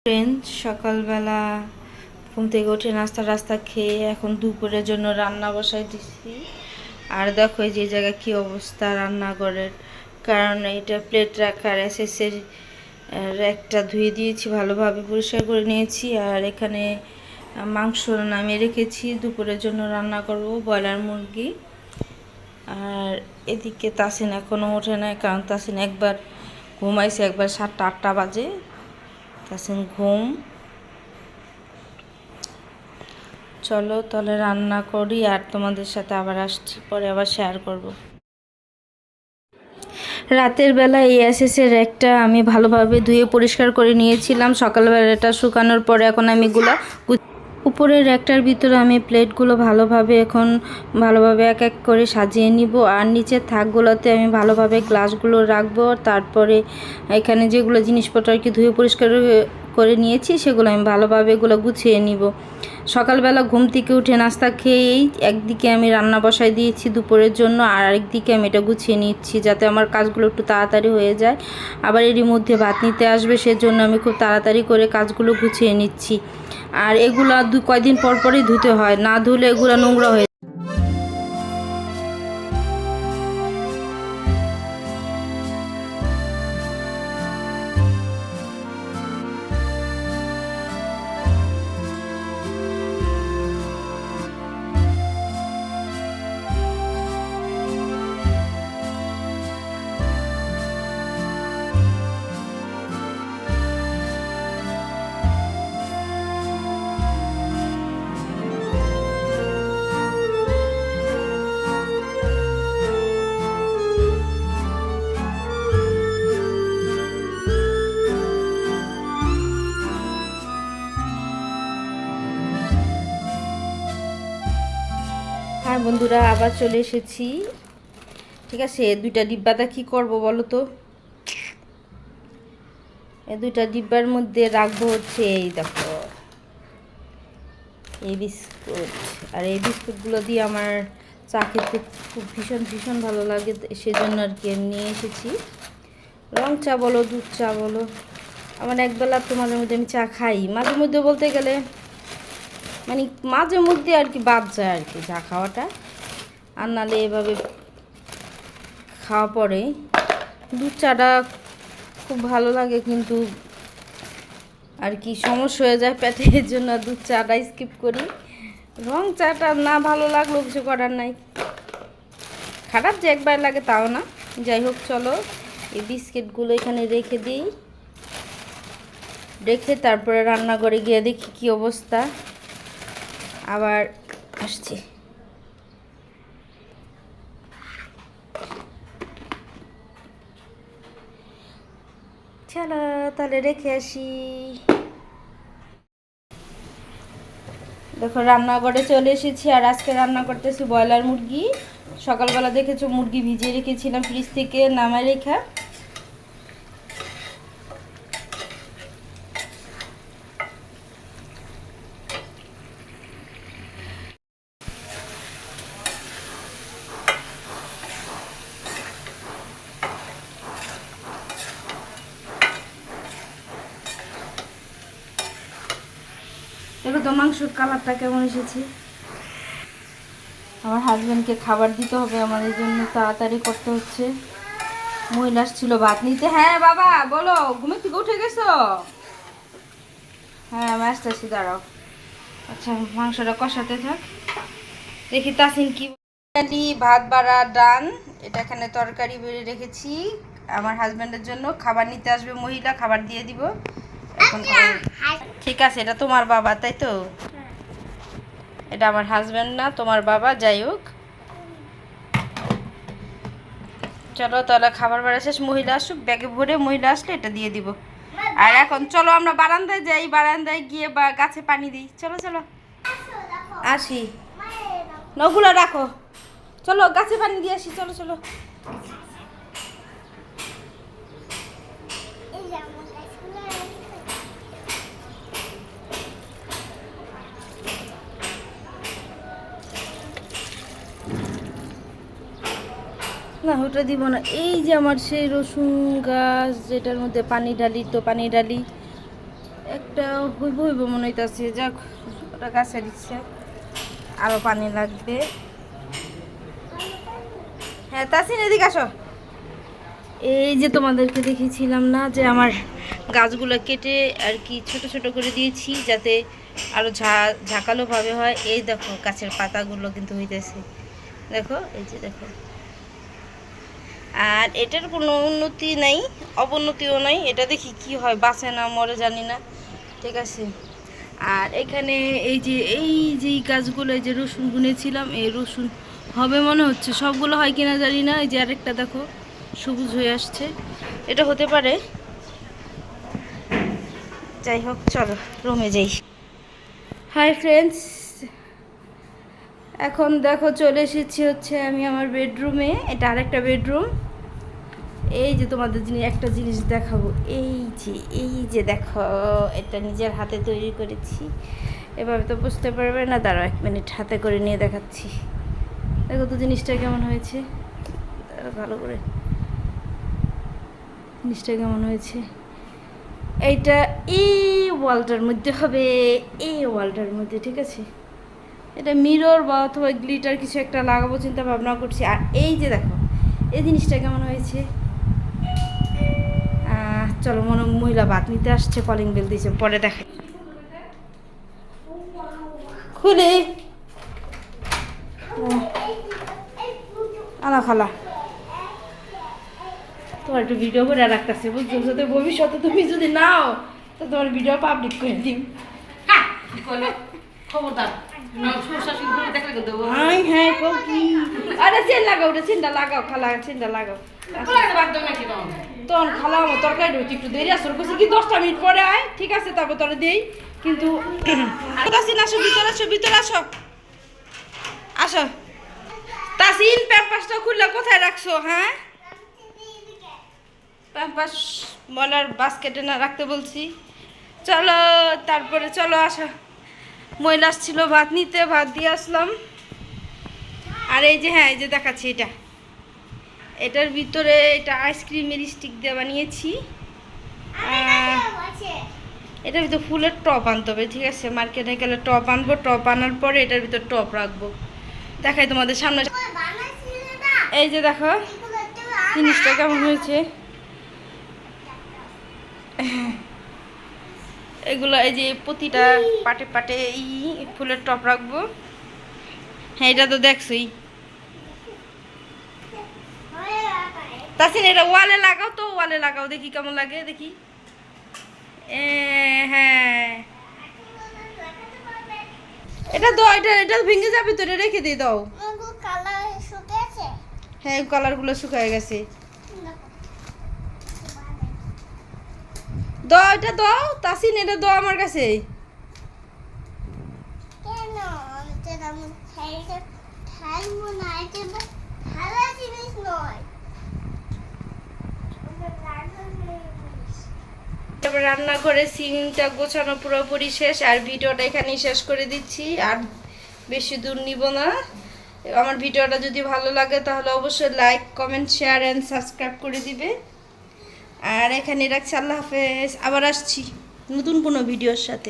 Friend, সকালবেলা ঘুম থেকে উঠে নাস্তা খেয়ে এখন দুপুরের জন্য রান্না বসাই দিছি। আর দেখো এই যে জায়গায় কি অবস্থা রান্নাঘরের, কারণ এটা প্লেট রাখার এসএসের একটা ধুয়ে দিয়েছি, ভালোভাবে পরিষ্কার করে নিয়েছি। আর এখানে মাংস নামিয়ে রেখেছি, দুপুরের জন্য রান্না করব ব্রয়লার মুরগি। আর এদিকে তাসিন এখনও ওঠে না, কারণ তাসিন একবার ঘুমাইছে, একবার 7টা-8টা বাজে তাসিন ঘুম। চলো তাহলে রান্না করি, আর তোমাদের সাথে আবার আসছি, পরে আবার শেয়ার করব। রাতের বেলা এই এসএসের একটা আমি ভালোভাবে ধুয়ে পরিষ্কার করে নিয়েছিলাম। সকালবেলাটা শুকানোর পরে এখন আমি উপরের একটার ভিতরে আমি প্লেটগুলো ভালোভাবে এক এক করে সাজিয়ে নিব। আর নিচের থাকগুলোতে আমি ভালোভাবে গ্লাসগুলো রাখবো। তারপরে এখানে যেগুলো জিনিসপত্র আর কি ধুয়ে পরিষ্কার করে নিয়েছি সেগুলো আমি ভালোভাবে এগুলো গুছিয়ে নিব। সকালবেলা ঘুম থেকে উঠে নাস্তা খেয়েই একদিকে আমি রান্না বসাই দিয়েছি দুপুরের জন্য, আর আরেকদিকে আমি এটা গুছিয়ে নিচ্ছি যাতে আমার কাজগুলো একটু তাড়াতাড়ি হয়ে যায়। আবার এরই মধ্যে ভাত নিতে আসবে, সেজন্য আমি খুব তাড়াতাড়ি করে কাজগুলো গুছিয়ে নিচ্ছি। আর এগুলো কয়দিন পর পরই ধুতে হয়, না ধুলে এগুলো নোংরা হয়ে। হ্যাঁ বন্ধুরা, আবার চলে এসেছি। ঠিক আছে, দুইটা ডিব্বাটা কি করব বলো তো? এই দুইটা ডিব্বার মধ্যে রাখবো হচ্ছে এই দেখো এই বিস্কুট। আর এই বিস্কুটগুলো দিয়ে আমার চা খেতে খুব ভীষণ ভালো লাগে, সেজন্য আর কি আমি নিয়ে এসেছি। রং চা বলো, দুধ চা বলো, আমার একবেলা তো মাঝে মধ্যে আমি চা খাই। মাঝে মধ্যে বলতে গেলে মানে মাঝে মধ্যে আর কি বাদ যায় আর কি চা খাওয়াটা, আর নাহলে এভাবে খাওয়া পরে দুধ চাটা খুব ভালো লাগে, কিন্তু আর কি সমস্যা হয়ে যায় পেটের জন্য দুধ চাটা স্কিপ করি। রং চাটা না ভালো লাগলেও কিছু করার নাই, খারাপ যে একবার লাগে তাও না। যাই হোক, চলো এই বিস্কিটগুলো এখানে রেখে দিই, রেখে তারপরে রান্নাঘরে গিয়ে দেখি কি অবস্থা, আবার আসছি। চলো তাহলে রেখে আসি। দেখো রান্নাঘরে চলে এসেছি, আর আজকে রান্না করতেছি ব্রয়লার মুরগি। সকালবেলা দেখেছো মুরগি ভিজিয়ে রেখেছিলাম ফ্রিজ থেকে নামায় রেখা। দেখো তো মাংসর কালারটা কেমন এসেছে। আমার হাজব্যান্ডকে খাবার দিতে হবে, আমার এই জন্য তাড়াতাড়ি করতে হচ্ছে। মহিলা আসছিল ভাত নিতে। হ্যাঁ বাবা বলো, ঘুমে থেকে উঠে গেছো? হ্যাঁ আমি আসতেছি, দাঁড়াও। আচ্ছা মাংসটা কষাতে থাক, দেখি তাসিন কি। ভাত বাড়া ডান, এটা এখানে তরকারি বেড়ে রেখেছি আমার হাজব্যান্ডের জন্য। খাবার নিতে আসবে মহিলা, খাবার দিয়ে দিব এখন। ঠিক আছে, এটা তোমার বাবা তাই তো? এটা আমার হাজব্যান্ড না, তোমার বাবা। যাই হোক, চলো তাহলে খাবার বেড়া শেষ, মহিলা আসুক, ব্যাগে ভরে মহিলা আসলে এটা দিয়ে দিব। আর এখন চলো আমরা বারান্দায় যাই, বারান্দায় গিয়ে বা গাছে পানি দিই। চলো চলো আসি, নগুলো রাখো, চলো গাছে পানি দিয়ে আসি। চলো চলো। না ওটা দিব না, এই যে আমার সেই রসুন গাছ যেটার মধ্যে পানি ঢালি, তো পানি ঢালি একটা হইব হইব মনে হইতাছে, যাক ওটা গাছের ইচ্ছে, আরো পানি লাগবে। হ্যাঁ তাসিন এদিকে আসো। এই যে তোমাদেরকে দেখেছিলাম না যে আমার গাছগুলো কেটে আর কি ছোট ছোট করে দিয়েছি যাতে আরো ঝাঁকালো ভাবে হয়। এই দেখো গাছের পাতাগুলো কিন্তু হইতেছে, দেখো এই যে দেখো। আর এটার কোনো উন্নতি নাই, অবনতিও নাই, এটা দেখি কি হয়, বাঁচে না মরে জানি না, ঠিক আছে। আর এখানে এই যে গাছগুলো, এই যে রসুন বুনেছিলাম, এই রসুন হবে মনে হচ্ছে, সবগুলো হয় কিনা জানি না। এই যে আরেকটা দেখো সবুজ হয়ে আসছে, এটা হতে পারে। যাই হোক চলো রুমে যাই। হাই ফ্রেন্ডস, এখন দেখো চলে এসেছি হচ্ছে আমি আমার বেডরুমে। এটা আরেকটা বেডরুম। এই যে তোমাদের একটা জিনিস দেখাবো, এই যে দেখো, এটা নিজের হাতে তৈরি করেছি। এভাবে তো বুঝতে পারবে না, দাঁড়াও 1 মিনিট হাতে করে নিয়ে দেখাচ্ছি। দেখো তো জিনিসটা কেমন হয়েছে, ভালো করে জিনিসটা কেমন হয়েছে। এইটা এই ওয়ালটার মধ্যে হবে, এই ওয়ালটার মধ্যে, ঠিক আছে। এটা মিরর বা অথবা গ্লিটার কিছু একটা লাগাবো চিন্তা ভাবনা করছি। আর এই যে দেখো এই জিনিসটা কেমন হয়েছে। চলো, মহিলা ভাত নিতে আসছে, কলিং বেল দিয়েছে, পরে দেখাই। খুলে আনা খালা তোমার একটু ভিডিও করে রাখতেছে, বুঝছো, যাতে ভবিষ্যতে তুমি যদি নাও তো তোমার ভিডিও পাবলিক করে দিম। খবরদার আরে চেন লাগাও, ওটা চেনটা লাগাও খালা, চেনটা লাগাও। তখন খালা আমার তরকারি রয়েছে, একটু দেরি আসর করছি কি 10টা মিনিট পরে আয়, ঠিক আছে, তারপর তোরা দেই কিন্তু। তাসিন আসো, ভিতরে আসো, ভিতরে আসো, আসো। তাসিন প্যাম্পাসটা খুললে কোথায় রাখছো? হ্যাঁ প্যাম্পাস মলার বাস্কেটে না রাখতে বলছি। চলো তারপরে চলো আসো। মহিলা আসছিল ভাত নিতে, ভাত দিয়ে আসলাম। আর এই যে হ্যাঁ এই যে দেখাচ্ছি, এটার ভিতরে এটা আইসক্রিমের স্টিক দিয়ে বানিয়েছি। এটার ভিতরে ফুলের টপ আনতে হবে, ঠিক আছে, মার্কেটে গেলে টপ আনবো, টপ আনার পরে এটার ভিতর টপ রাখবো। দেখাই তোমাদের সামনে, এই যে দেখো জিনিসটা কেমন হয়েছে। এগুলো এই যে প্রতিটা পাটে পাটে এই ফুলের টপ রাখবো। হ্যাঁ এটা তো দেখছোই। তাসিন এটা ওয়ালে লাগাও তো, ওয়ালে লাগাও, দেখি কেমন লাগে, দেখি। হ্যাঁ এটা দাও, এটা ভেঙে যাবে তো, এটা রেখে দিয়ে দাও। হ্যাঁ কালারগুলো শুকিয়ে গেছে, দাও এটা দাও তাসিন, এটা দাও আমার কাছে। রান্নাঘরে সিনটা গোছানো পুরোপুরি শেষ, আর ভিডিওটা এখানেই শেষ করে দিচ্ছি, আর বেশি দূর নিব না। আমার ভিডিওটা যদি ভালো লাগে তাহলে অবশ্যই like, comment, share and subscribe করে দিবে। আর এখানে রাখছি, আল্লাহ হাফেজ। আবার আসছি নতুন কোনো ভিডিওর সাথে।